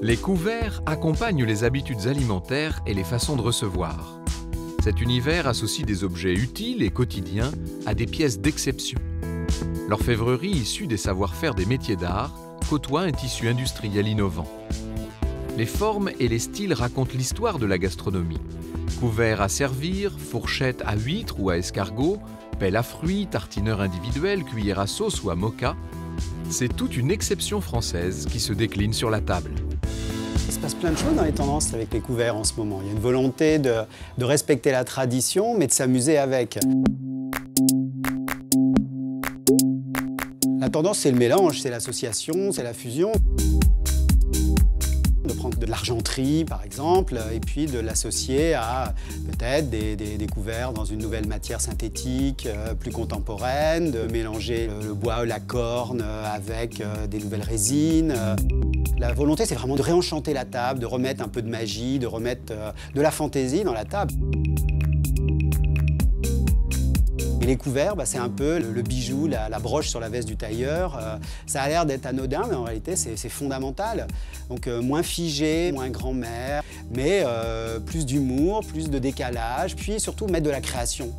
Les couverts accompagnent les habitudes alimentaires et les façons de recevoir. Cet univers associe des objets utiles et quotidiens à des pièces d'exception. L'orfèvrerie issue des savoir-faire des métiers d'art côtoie un tissu industriel innovant. Les formes et les styles racontent l'histoire de la gastronomie. Couverts à servir, fourchettes à huîtres ou à escargots, pelle à fruits, tartineur individuel, cuillère à sauce ou à moka, c'est toute une exception française qui se décline sur la table. Il se passe plein de choses dans les tendances avec les couverts en ce moment. Il y a une volonté de respecter la tradition, mais de s'amuser avec. La tendance, c'est le mélange, c'est l'association, c'est la fusion. De prendre de l'argenterie, par exemple, et puis de l'associer à peut-être des couverts dans une nouvelle matière synthétique, plus contemporaine, de mélanger le bois, la corne avec des nouvelles résines. La volonté, c'est vraiment de réenchanter la table, de remettre un peu de magie, de remettre de la fantaisie dans la table. Et les couverts, c'est un peu le bijou, la broche sur la veste du tailleur. Ça a l'air d'être anodin, mais en réalité, c'est fondamental. Donc moins figé, moins grand-mère, mais plus d'humour, plus de décalage, puis surtout mettre de la création.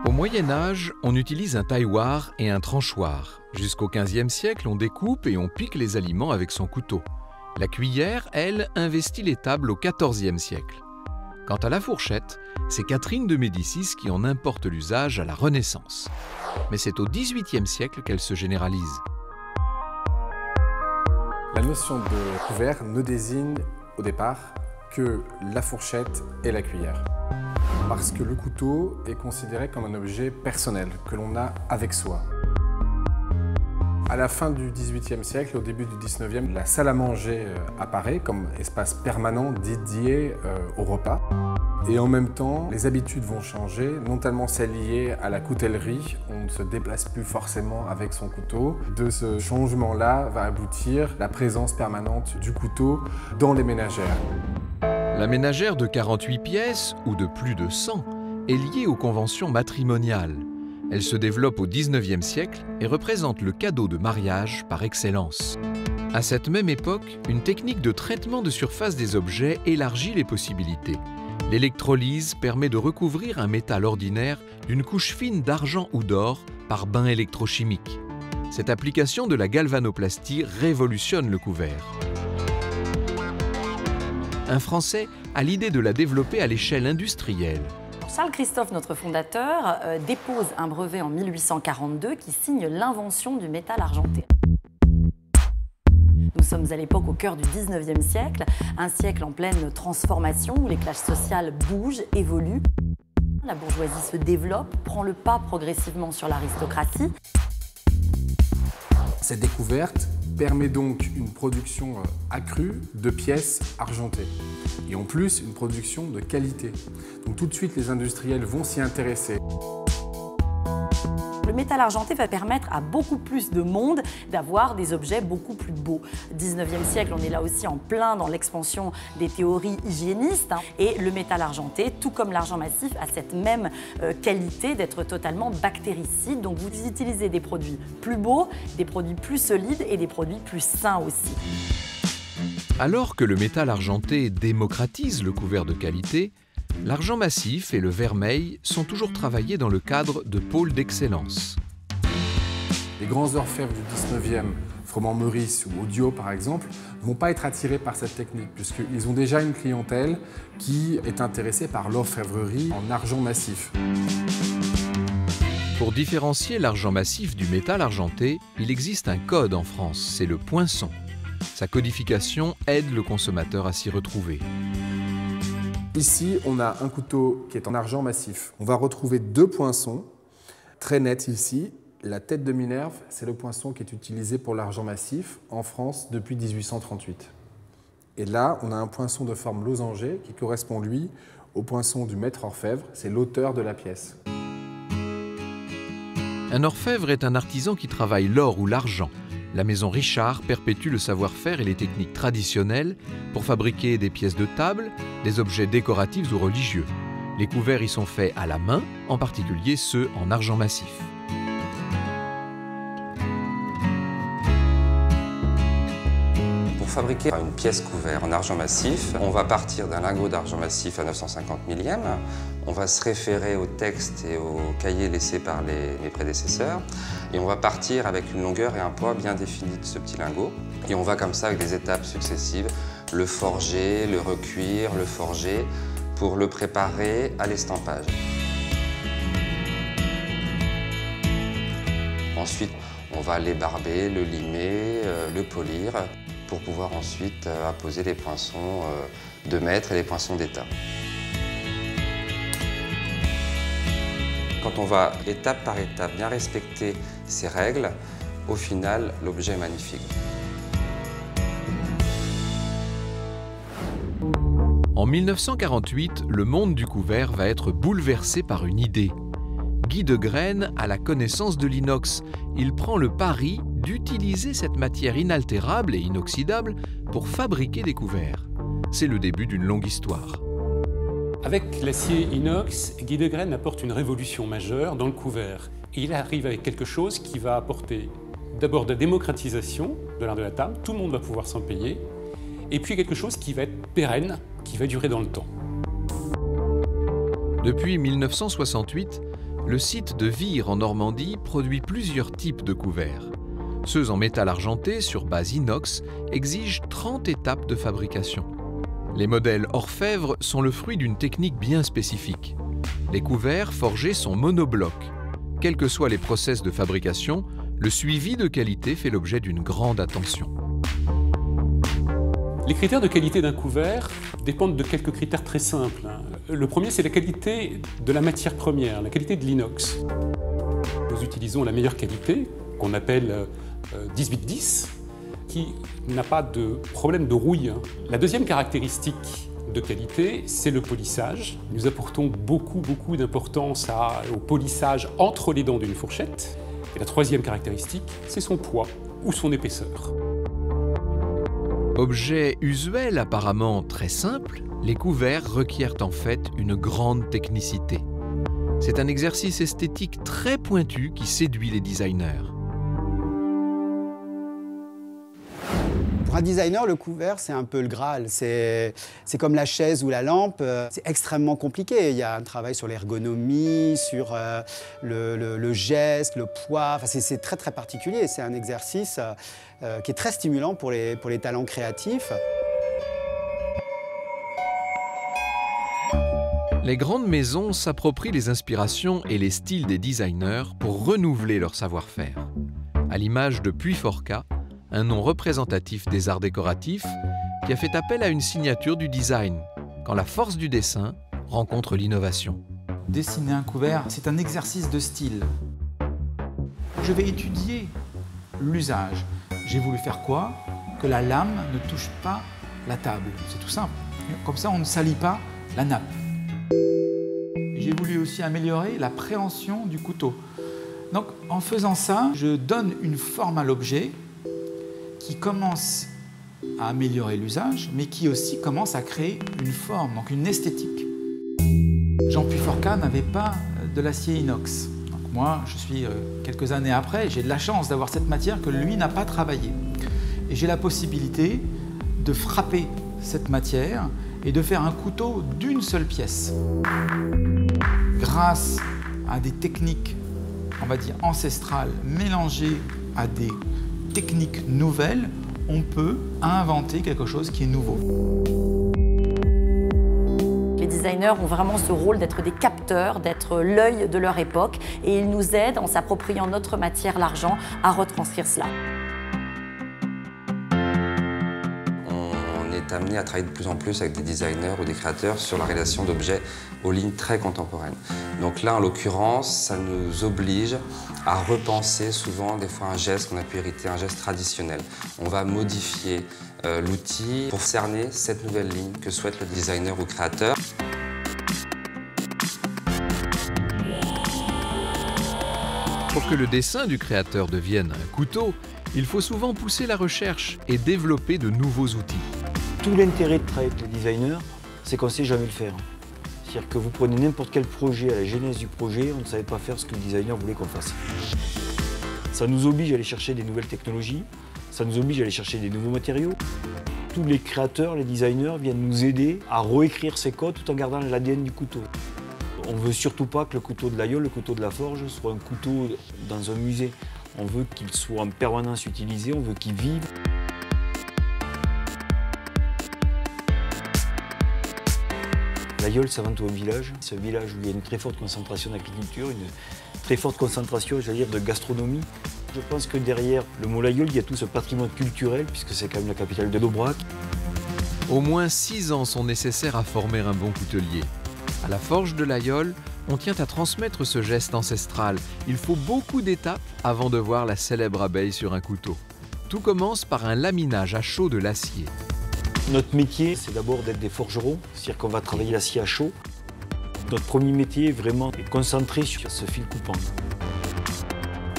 Au Moyen-Âge, on utilise un tailloir et un tranchoir. Jusqu'au XVe siècle, on découpe et on pique les aliments avec son couteau. La cuillère, elle, investit les tables au XIVe siècle. Quant à la fourchette, c'est Catherine de Médicis qui en importe l'usage à la Renaissance. Mais c'est au XVIIIe siècle qu'elle se généralise. La notion de couvert ne désigne au départ que la fourchette et la cuillère. Parce que le couteau est considéré comme un objet personnel que l'on a avec soi. À la fin du XVIIIe siècle, au début du XIXe, la salle à manger apparaît comme espace permanent dédié au repas. Et en même temps, les habitudes vont changer, notamment celles liées à la coutellerie. On ne se déplace plus forcément avec son couteau. De ce changement-là va aboutir la présence permanente du couteau dans les ménagères. La ménagère de 48 pièces, ou de plus de 100, est liée aux conventions matrimoniales. Elle se développe au XIXe siècle et représente le cadeau de mariage par excellence. À cette même époque, une technique de traitement de surface des objets élargit les possibilités. L'électrolyse permet de recouvrir un métal ordinaire d'une couche fine d'argent ou d'or par bain électrochimique. Cette application de la galvanoplastie révolutionne le couvert. Un Français a l'idée de la développer à l'échelle industrielle. Charles Christophe, notre fondateur, dépose un brevet en 1842 qui signe l'invention du métal argenté. Nous sommes à l'époque au cœur du 19e siècle, un siècle en pleine transformation où les classes sociales bougent, évoluent. La bourgeoisie se développe, prend le pas progressivement sur l'aristocratie. Cette découverte permet donc une production accrue de pièces argentées. Et en plus, une production de qualité. Donc tout de suite, les industriels vont s'y intéresser. Le métal argenté va permettre à beaucoup plus de monde d'avoir des objets beaucoup plus beaux. 19e siècle, on est là aussi en plein dans l'expansion des théories hygiénistes. Et le métal argenté, tout comme l'argent massif, a cette même qualité d'être totalement bactéricide. Donc vous utilisez des produits plus beaux, des produits plus solides et des produits plus sains aussi. Alors que le métal argenté démocratise le couvert de qualité, l'argent massif et le vermeil sont toujours travaillés dans le cadre de pôles d'excellence. Les grands orfèvres du 19e, Froment-Meurice ou Odiot par exemple, ne vont pas être attirés par cette technique puisqu'ils ont déjà une clientèle qui est intéressée par l'orfèvrerie en argent massif. Pour différencier l'argent massif du métal argenté, il existe un code en France, c'est le poinçon. Sa codification aide le consommateur à s'y retrouver. Ici, on a un couteau qui est en argent massif. On va retrouver deux poinçons, très nets ici. La tête de Minerve, c'est le poinçon qui est utilisé pour l'argent massif en France depuis 1838. Et là, on a un poinçon de forme losangée qui correspond, lui, au poinçon du maître orfèvre. C'est l'auteur de la pièce. Un orfèvre est un artisan qui travaille l'or ou l'argent. La maison Richard perpétue le savoir-faire et les techniques traditionnelles pour fabriquer des pièces de table, des objets décoratifs ou religieux. Les couverts y sont faits à la main, en particulier ceux en argent massif. Pour fabriquer une pièce couvert en argent massif, on va partir d'un lingot d'argent massif à 950 millièmes. On va se référer au texte et au cahier laissé par mes prédécesseurs. Et on va partir avec une longueur et un poids bien définis de ce petit lingot. Et on va comme ça avec des étapes successives, le forger, le recuire, le forger, pour le préparer à l'estampage. Ensuite, on va l'ébarber, le limer, le polir, pour pouvoir ensuite apposer les poinçons de maître et les poinçons d'état. Quand on va étape par étape bien respecter ces règles, au final, l'objet est magnifique. En 1948, le monde du couvert va être bouleversé par une idée. Guy Degrenne a la connaissance de l'inox. Il prend le pari d'utiliser cette matière inaltérable et inoxydable pour fabriquer des couverts. C'est le début d'une longue histoire. Avec l'acier inox, Guy Degrenne apporte une révolution majeure dans le couvert. Et il arrive avec quelque chose qui va apporter d'abord de la démocratisation de l'art de la table, tout le monde va pouvoir s'en payer, et puis quelque chose qui va être pérenne, qui va durer dans le temps. Depuis 1968, le site de Vire en Normandie produit plusieurs types de couverts. Ceux en métal argenté sur base inox exigent 30 étapes de fabrication. Les modèles orfèvre sont le fruit d'une technique bien spécifique. Les couverts forgés sont monoblocs. Quels que soient les process de fabrication, le suivi de qualité fait l'objet d'une grande attention. Les critères de qualité d'un couvert dépendent de quelques critères très simples. Le premier, c'est la qualité de la matière première, la qualité de l'inox. Nous utilisons la meilleure qualité, qu'on appelle 1810, qui n'a pas de problème de rouille. La deuxième caractéristique de qualité, c'est le polissage. Nous apportons beaucoup d'importance au polissage entre les dents d'une fourchette. Et la troisième caractéristique, c'est son poids ou son épaisseur. Objet usuel apparemment très simple, les couverts requièrent en fait une grande technicité. C'est un exercice esthétique très pointu qui séduit les designers. Pour un designer, le couvert, c'est un peu le Graal. C'est comme la chaise ou la lampe. C'est extrêmement compliqué. Il y a un travail sur l'ergonomie, sur le geste, le poids. Enfin, c'est très particulier. C'est un exercice qui est très stimulant pour les talents créatifs. Les grandes maisons s'approprient les inspirations et les styles des designers pour renouveler leur savoir-faire. À l'image de Puyforca, un nom représentatif des arts décoratifs qui a fait appel à une signature du design, quand la force du dessin rencontre l'innovation. Dessiner un couvert, c'est un exercice de style. Je vais étudier l'usage. J'ai voulu faire quoi? Que la lame ne touche pas la table. C'est tout simple. Comme ça, on ne salit pas la nappe. J'ai voulu aussi améliorer la préhension du couteau. Donc, en faisant ça, je donne une forme à l'objet qui commence à améliorer l'usage, mais qui aussi commence à créer une forme, donc une esthétique. Jean Puyforca n'avait pas de l'acier inox. Donc moi, je suis quelques années après, j'ai de la chance d'avoir cette matière que lui n'a pas travaillée. Et j'ai la possibilité de frapper cette matière et de faire un couteau d'une seule pièce. Grâce à des techniques, on va dire ancestrales, mélangées à des techniques nouvelles, on peut inventer quelque chose qui est nouveau. Les designers ont vraiment ce rôle d'être des capteurs, d'être l'œil de leur époque, et ils nous aident, en s'appropriant notre matière, l'argent, à retranscrire cela. On est amené à travailler de plus en plus avec des designers ou des créateurs sur la réalisation d'objets aux lignes très contemporaines. Donc là, en l'occurrence, ça nous oblige à repenser souvent des fois un geste qu'on a pu hériter, un geste traditionnel. On va modifier l'outil pour cerner cette nouvelle ligne que souhaite le designer ou créateur. Pour que le dessin du créateur devienne un couteau, il faut souvent pousser la recherche et développer de nouveaux outils. Tout l'intérêt de travailler avec les designers, c'est qu'on ne sait jamais le faire. C'est-à-dire que vous prenez n'importe quel projet, à la genèse du projet, on ne savait pas faire ce que le designer voulait qu'on fasse. Ça nous oblige à aller chercher des nouvelles technologies, ça nous oblige à aller chercher des nouveaux matériaux. Tous les créateurs, les designers viennent nous aider à réécrire ces codes tout en gardant l'ADN du couteau. On ne veut surtout pas que le couteau de l'aïeul, le couteau de la forge, soit un couteau dans un musée. On veut qu'il soit en permanence utilisé, on veut qu'il vive. L'aïeul, c'est avant tout un village. C'est un village où il y a une très forte concentration d'agriculture, une très forte concentration, j'allais dire, de gastronomie. Je pense que derrière le mot l'aïeul, il y a tout ce patrimoine culturel, puisque c'est quand même la capitale de l'Aubrac. Au moins 6 ans sont nécessaires à former un bon coutelier. À la forge de l'aïeul, on tient à transmettre ce geste ancestral. Il faut beaucoup d'étapes avant de voir la célèbre abeille sur un couteau. Tout commence par un laminage à chaud de l'acier. Notre métier, c'est d'abord d'être des forgerons, c'est-à-dire qu'on va travailler l'acier à chaud. Notre premier métier, vraiment, est concentré sur ce fil coupant.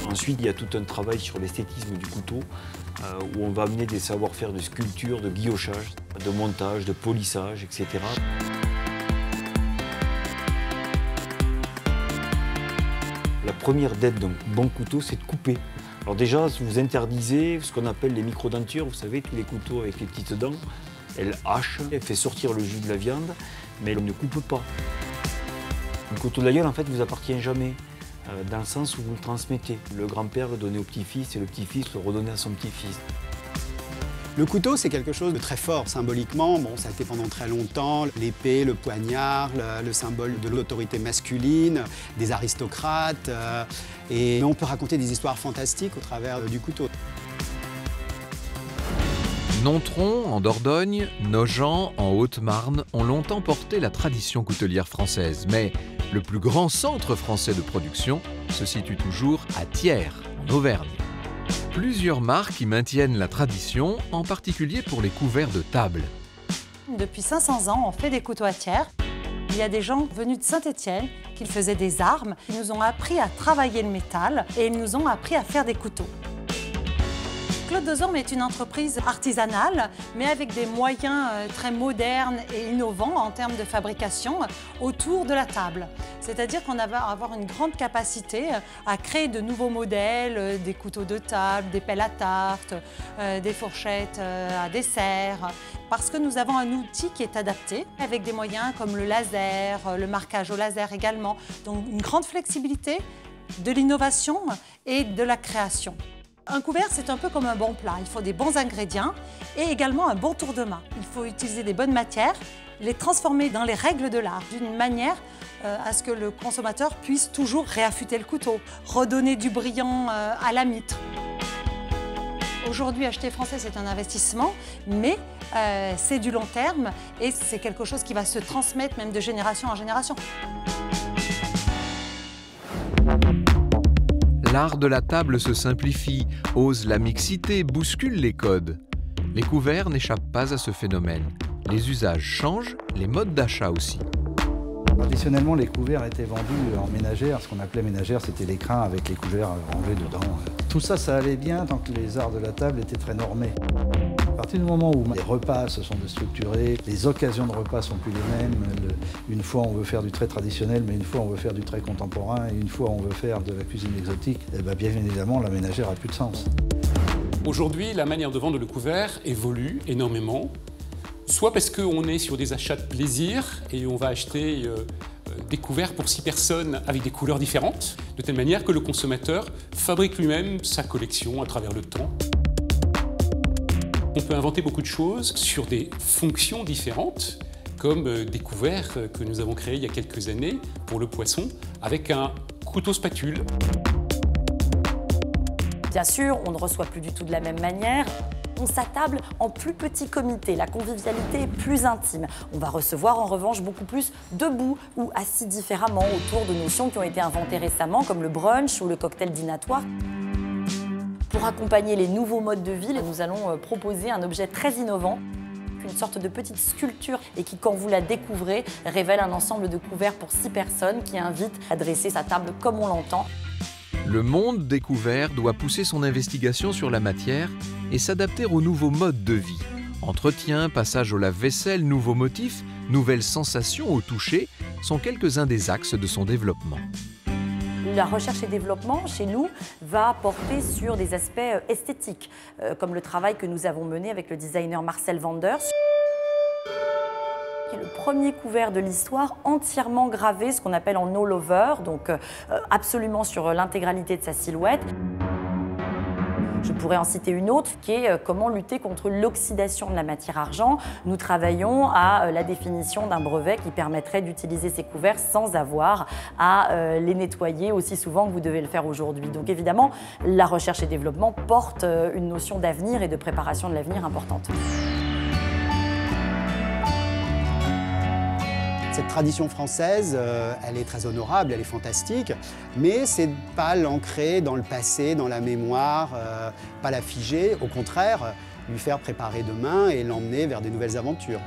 Ensuite, il y a tout un travail sur l'esthétisme du couteau, où on va amener des savoir-faire de sculpture, de guillochage, de montage, de polissage, etc. La première dette d'un bon couteau, c'est de couper. Alors déjà, vous interdisez ce qu'on appelle les microdentures, vous savez, tous les couteaux avec les petites dents. Elle hache, elle fait sortir le jus de la viande, mais elle ne coupe pas. Le couteau de l'aïeul, en fait, ne vous appartient jamais, dans le sens où vous le transmettez. Le grand-père le donnait au petit-fils et le petit-fils le redonnait à son petit-fils. Le couteau, c'est quelque chose de très fort symboliquement. Bon, ça a été pendant très longtemps l'épée, le poignard, le symbole de l'autorité masculine, des aristocrates. Et on peut raconter des histoires fantastiques au travers du couteau. Nontron, en Dordogne, Nogent, en Haute-Marne, ont longtemps porté la tradition coutelière française. Mais le plus grand centre français de production se situe toujours à Thiers, en Auvergne. Plusieurs marques y maintiennent la tradition, en particulier pour les couverts de table. Depuis 500 ans, on fait des couteaux à Thiers. Il y a des gens venus de Saint-Étienne qui faisaient des armes. Ils nous ont appris à travailler le métal et ils nous ont appris à faire des couteaux. Claude Dezormes est une entreprise artisanale, mais avec des moyens très modernes et innovants en termes de fabrication autour de la table. C'est-à-dire qu'on va avoir une grande capacité à créer de nouveaux modèles, des couteaux de table, des pelles à tarte, des fourchettes à dessert, parce que nous avons un outil qui est adapté, avec des moyens comme le laser, le marquage au laser également. Donc une grande flexibilité, de l'innovation et de la création. Un couvert, c'est un peu comme un bon plat. Il faut des bons ingrédients et également un bon tour de main. Il faut utiliser des bonnes matières, les transformer dans les règles de l'art, d'une manière à ce que le consommateur puisse toujours réaffûter le couteau, redonner du brillant à la mitre. Aujourd'hui, acheter français, c'est un investissement, mais c'est du long terme et c'est quelque chose qui va se transmettre même de génération en génération. L'art de la table se simplifie, ose la mixité, bouscule les codes. Les couverts n'échappent pas à ce phénomène. Les usages changent, les modes d'achat aussi. Traditionnellement, les couverts étaient vendus en ménagère. Ce qu'on appelait ménagère, c'était l'écrin avec les couverts rangés dedans. Tout ça, ça allait bien tant que les arts de la table étaient très normés. À partir du moment où les repas se sont déstructurés, les occasions de repas sont plus les mêmes. Une fois, on veut faire du très traditionnel, mais une fois, on veut faire du très contemporain, et une fois, on veut faire de la cuisine exotique. Et bien évidemment, la ménagère n'a plus de sens. Aujourd'hui, la manière de vendre le couvert évolue énormément. Soit parce qu'on est sur des achats de plaisir et on va acheter des couverts pour 6 personnes avec des couleurs différentes, de telle manière que le consommateur fabrique lui-même sa collection à travers le temps. On peut inventer beaucoup de choses sur des fonctions différentes, comme des couverts que nous avons créés il y a quelques années pour le poisson, avec un couteau spatule. Bien sûr, on ne reçoit plus du tout de la même manière. On s'attable en plus petit comité, la convivialité est plus intime. On va recevoir en revanche beaucoup plus debout ou assis différemment autour de notions qui ont été inventées récemment, comme le brunch ou le cocktail dînatoire. Pour accompagner les nouveaux modes de vie, nous allons proposer un objet très innovant, une sorte de petite sculpture et qui, quand vous la découvrez, révèle un ensemble de couverts pour 6 personnes qui invite à dresser sa table comme on l'entend. Le monde des couverts doit pousser son investigation sur la matière et s'adapter aux nouveaux modes de vie. Entretien, passage au lave-vaisselle, nouveaux motifs, nouvelles sensations au toucher sont quelques-uns des axes de son développement. La recherche et développement, chez nous, va porter sur des aspects esthétiques, comme le travail que nous avons mené avec le designer Marcel Wanders, qui est le premier couvert de l'histoire entièrement gravé, ce qu'on appelle en all-over, donc absolument sur l'intégralité de sa silhouette. Je pourrais en citer une autre qui est comment lutter contre l'oxydation de la matière argent. Nous travaillons à la définition d'un brevet qui permettrait d'utiliser ces couverts sans avoir à les nettoyer aussi souvent que vous devez le faire aujourd'hui. Donc évidemment, la recherche et développement porte une notion d'avenir et de préparation de l'avenir importante. Cette tradition française, elle est très honorable, elle est fantastique, mais c'est pas l'ancrer dans le passé, dans la mémoire, pas la figer, au contraire, lui faire préparer demain et l'emmener vers des nouvelles aventures.